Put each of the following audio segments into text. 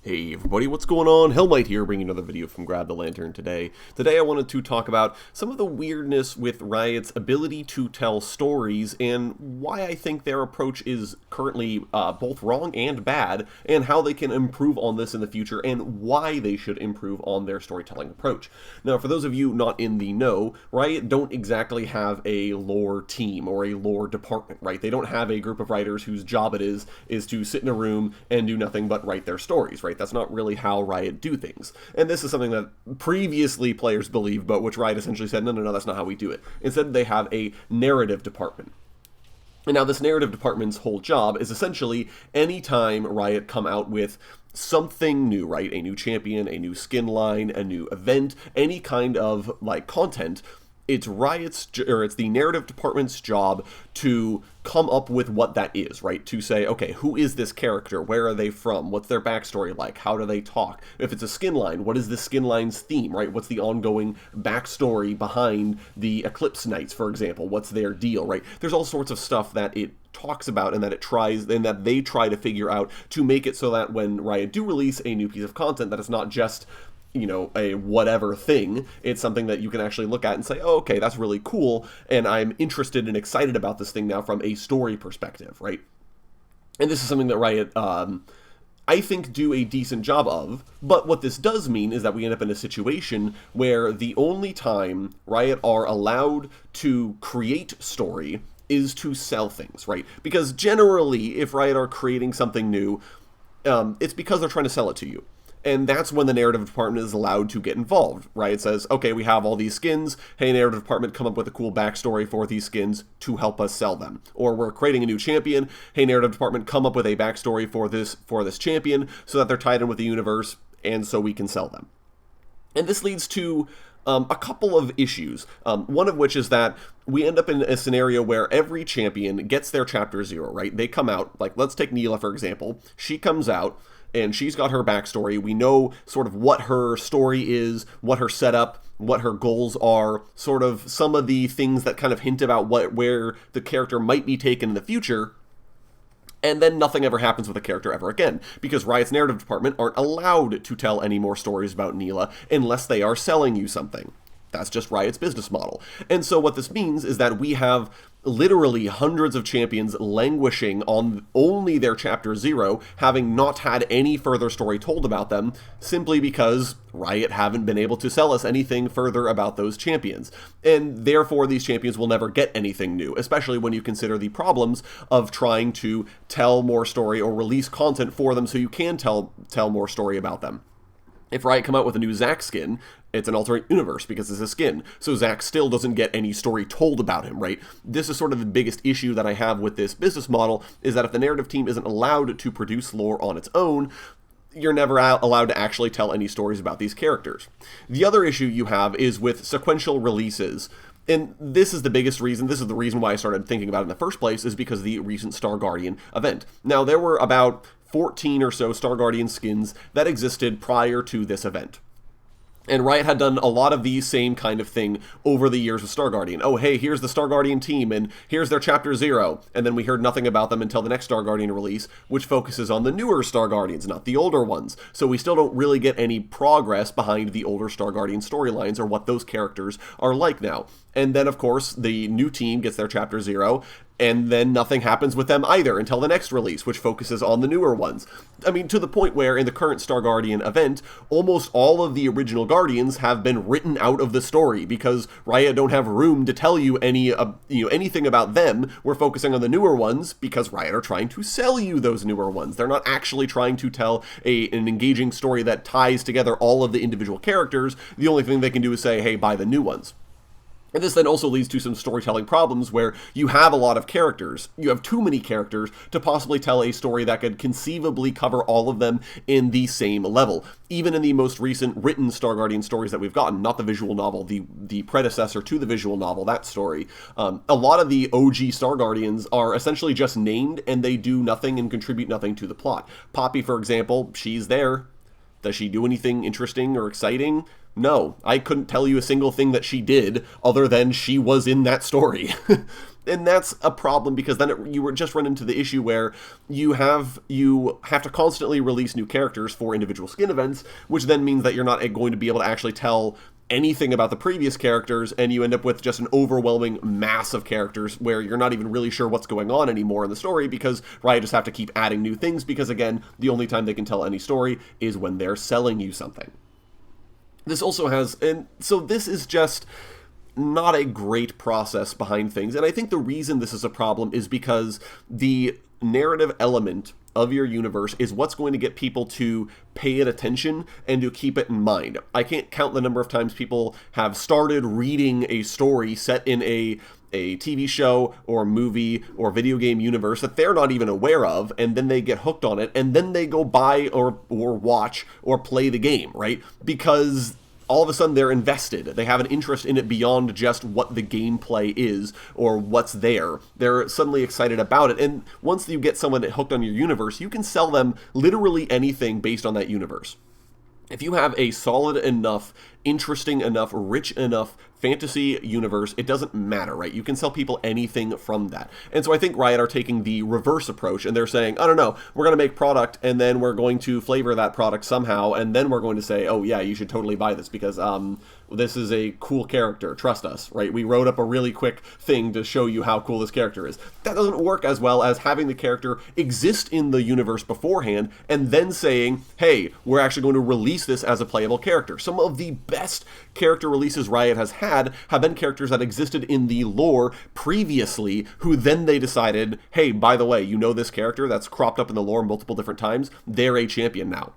Hey everybody, what's going on? Hellmite here, bringing another video from Grab the Lantern today. Today I wanted to talk about some of the weirdness with Riot's ability to tell stories and why I think their approach is currently both wrong and bad, and how they can improve on this in the future, and why they should improve on their storytelling approach. Now, for those of you not in the know, Riot don't exactly have a lore team or a lore department, right? They don't have a group of writers whose job it is to sit in a room and do nothing but write their stories, right? That's not really how Riot do things. And this is something that previously players believed, but which Riot essentially said, no, that's not how we do it. Instead, they have a narrative department. And now this narrative department's whole job is essentially anytime Riot come out with something new, right? A new champion, a new skin line, a new event, any kind of like content, it's it's the narrative department's job to come up with what that is, right? To say, okay, who is this character? Where are they from? What's their backstory like? How do they talk? If it's a skin line, what is the skin line's theme, right? What's the ongoing backstory behind the Eclipse Knights, for example? What's their deal, right? There's all sorts of stuff that it talks about and that they try to figure out to make it so that when Riot do release a new piece of content, that it's not just a whatever thing. It's something that you can actually look at and say, oh, okay, that's really cool, and I'm interested and excited about this thing now from a story perspective, right? And this is something that Riot, I think, do a decent job of, but what this does mean is that we end up in a situation where the only time Riot are allowed to create story is to sell things, right? Because generally, if Riot are creating something new, it's because they're trying to sell it to you. And that's when the narrative department is allowed to get involved, right? It says, okay, we have all these skins. Hey, narrative department, come up with a cool backstory for these skins to help us sell them. Or we're creating a new champion. Hey, narrative department, come up with a backstory for this champion so that they're tied in with the universe and so we can sell them. And this leads to a couple of issues, one of which is that we end up in a scenario where every champion gets their Chapter 0, right? They come out, like, let's take Neela, for example. She comes out, and she's got her backstory. We know sort of what her story is, what her setup, what her goals are, sort of some of the things that kind of hint about where the character might be taken in the future. And then nothing ever happens with the character ever again, because Riot's narrative department aren't allowed to tell any more stories about Neela unless they are selling you something. That's just Riot's business model. And so what this means is that we have literally hundreds of champions languishing on only their Chapter 0, having not had any further story told about them, simply because Riot haven't been able to sell us anything further about those champions. And therefore, these champions will never get anything new, especially when you consider the problems of trying to tell more story or release content for them so you can tell more story about them. If Riot come out with a new Zac skin, it's an alternate universe because it's a skin, so Zac still doesn't get any story told about him, right? This is sort of the biggest issue that I have with this business model, is that if the narrative team isn't allowed to produce lore on its own, you're never allowed to actually tell any stories about these characters. The other issue you have is with sequential releases. And this is the biggest reason, this is the reason why I started thinking about it in the first place, is because of the recent Star Guardian event. Now, there were about 14 or so Star Guardian skins that existed prior to this event. And Riot had done a lot of these same kind of thing over the years with Star Guardian. Oh, hey, here's the Star Guardian team, and here's their Chapter 0. And then we heard nothing about them until the next Star Guardian release, which focuses on the newer Star Guardians, not the older ones. So we still don't really get any progress behind the older Star Guardian storylines or what those characters are like now. And then, of course, the new team gets their Chapter 0, and then nothing happens with them either until the next release, which focuses on the newer ones. I mean, to the point where in the current Star Guardian event, almost all of the original Guardians have been written out of the story because Riot don't have room to tell you anything about them. We're focusing on the newer ones because Riot are trying to sell you those newer ones. They're not actually trying to tell an engaging story that ties together all of the individual characters. The only thing they can do is say, hey, buy the new ones. And this then also leads to some storytelling problems where you have a lot of characters. You have too many characters to possibly tell a story that could conceivably cover all of them in the same level. Even in the most recent written Star Guardian stories that we've gotten, not the visual novel, the predecessor to the visual novel, that story, a lot of the OG Star Guardians are essentially just named and they do nothing and contribute nothing to the plot. Poppy, for example, she's there. Does she do anything interesting or exciting? No, I couldn't tell you a single thing that she did other than she was in that story. And that's a problem, because then you would just run into the issue where you have to constantly release new characters for individual skin events, which then means that you're not going to be able to actually tell anything about the previous characters, and you end up with just an overwhelming mass of characters where you're not even really sure what's going on anymore in the story, because Riot just have to keep adding new things, because again, the only time they can tell any story is when they're selling you something. This also has, and so this is just not a great process behind things, and I think the reason this is a problem is because the narrative element of your universe is what's going to get people to pay it attention and to keep it in mind. I can't count the number of times people have started reading a story set in a TV show or movie or video game universe that they're not even aware of, and then they get hooked on it, and then they go buy or watch or play the game, right? Because all of a sudden they're invested. They have an interest in it beyond just what the gameplay is or what's there. They're suddenly excited about it. And once you get someone hooked on your universe, you can sell them literally anything based on that universe. If you have a solid enough, interesting enough, rich enough fantasy universe, it doesn't matter, right? You can sell people anything from that. And so I think Riot are taking the reverse approach, and they're saying, I don't know, we're going to make product, and then we're going to flavor that product somehow, and then we're going to say, oh yeah, you should totally buy this because this is a cool character, trust us, right? We wrote up a really quick thing to show you how cool this character is. That doesn't work as well as having the character exist in the universe beforehand, and then saying, hey, we're actually going to release this as a playable character. Some of the best character releases Riot has had have been characters that existed in the lore previously, who then they decided, hey, by the way, you know this character that's cropped up in the lore multiple different times? They're a champion now,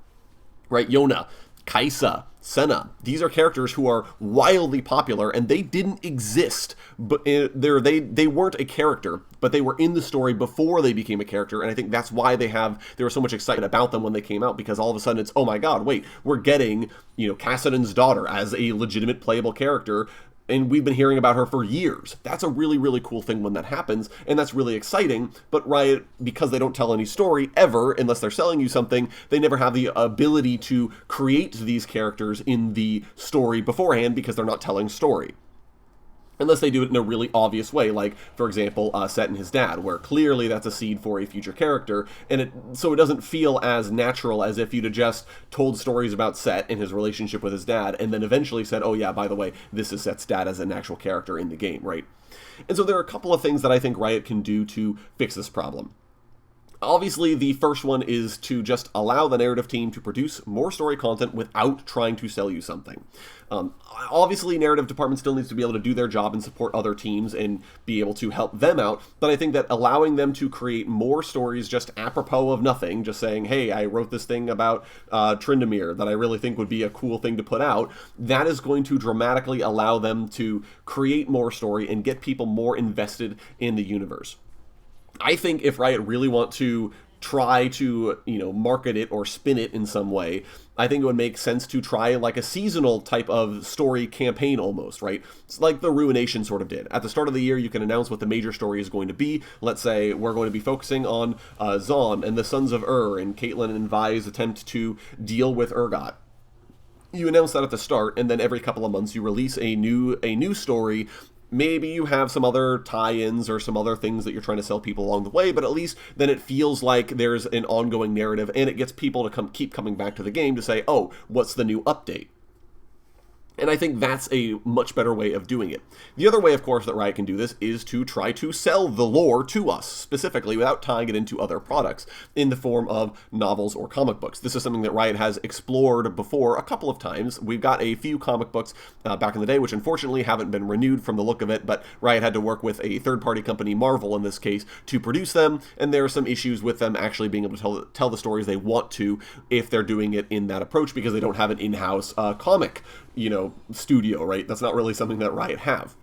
right? Yona, Kaisa, Senna. These are characters who are wildly popular, and they didn't exist, but they weren't a character, but they were in the story before they became a character, and I think that's why there was so much excitement about them when they came out, because all of a sudden it's, oh my god, wait, we're getting, Kassadin's daughter as a legitimate playable character, and we've been hearing about her for years. That's a really, really cool thing when that happens, and that's really exciting, but Riot, because they don't tell any story ever, unless they're selling you something, they never have the ability to create these characters in the story beforehand, because they're not telling story. Unless they do it in a really obvious way, like, for example, Set and his dad, where clearly that's a seed for a future character, and so it doesn't feel as natural as if you'd have just told stories about Set and his relationship with his dad, and then eventually said, oh yeah, by the way, this is Set's dad as an actual character in the game, right? And so there are a couple of things that I think Riot can do to fix this problem. Obviously, the first one is to just allow the narrative team to produce more story content without trying to sell you something. Obviously, narrative department still needs to be able to do their job and support other teams and be able to help them out, but I think that allowing them to create more stories just apropos of nothing, just saying, hey, I wrote this thing about Tryndamere that I really think would be a cool thing to put out, that is going to dramatically allow them to create more story and get people more invested in the universe. I think if Riot really want to try to, market it or spin it in some way, I think it would make sense to try like a seasonal type of story campaign almost, right? It's like the Ruination sort of did. At the start of the year, you can announce what the major story is going to be. Let's say we're going to be focusing on Zaun and the Sons of and Caitlyn and Vi's attempt to deal with Urgot. You announce that at the start, and then every couple of months you release a new story. Maybe you have some other tie-ins or some other things that you're trying to sell people along the way, but at least then it feels like there's an ongoing narrative, and it gets people to keep coming back to the game to say, oh, what's the new update? And I think that's a much better way of doing it. The other way, of course, that Riot can do this is to try to sell the lore to us, specifically, without tying it into other products, in the form of novels or comic books. This is something that Riot has explored before a couple of times. We've got a few comic books back in the day, which unfortunately haven't been renewed from the look of it, but Riot had to work with a third-party company, Marvel in this case, to produce them, and there are some issues with them actually being able to tell the stories they want to if they're doing it in that approach, because they don't have an in-house comic studio, right? That's not really something that Riot have.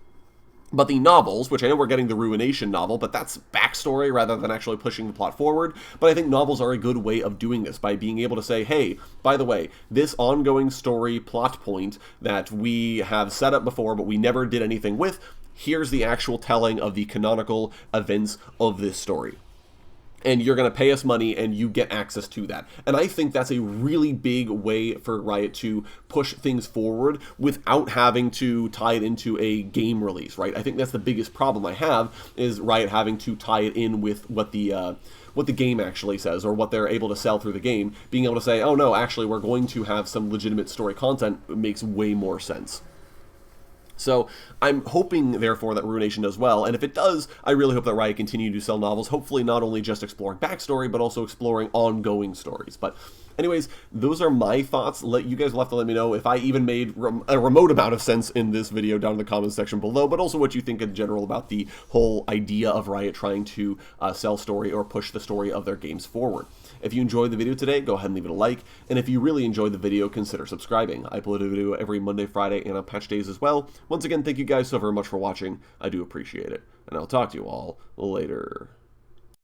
But the novels, which I know we're getting the Ruination novel, but that's backstory rather than actually pushing the plot forward. But I think novels are a good way of doing this, by being able to say, hey, by the way, this ongoing story plot point that we have set up before but we never did anything with, here's the actual telling of the canonical events of this story. and you're going to pay us money and you get access to that. And I think that's a really big way for Riot to push things forward without having to tie it into a game release, right? I think that's the biggest problem I have, is Riot having to tie it in with what the game actually says, or what they're able to sell through the game. Being able to say, oh no, actually we're going to have some legitimate story content makes way more sense. So I'm hoping, therefore, that Ruination does well, and if it does, I really hope that Riot continue to sell novels, hopefully not only just exploring backstory, but also exploring ongoing stories. But anyways, those are my thoughts. You guys will have to let me know if I even made a remote amount of sense in this video down in the comments section below, but also what you think in general about the whole idea of Riot trying to sell story or push the story of their games forward. If you enjoyed the video today, go ahead and leave it a like, and if you really enjoyed the video, consider subscribing. I upload a video every Monday, Friday, and on patch days as well. Once again, thank you guys so very much for watching. I do appreciate it, and I'll talk to you all later.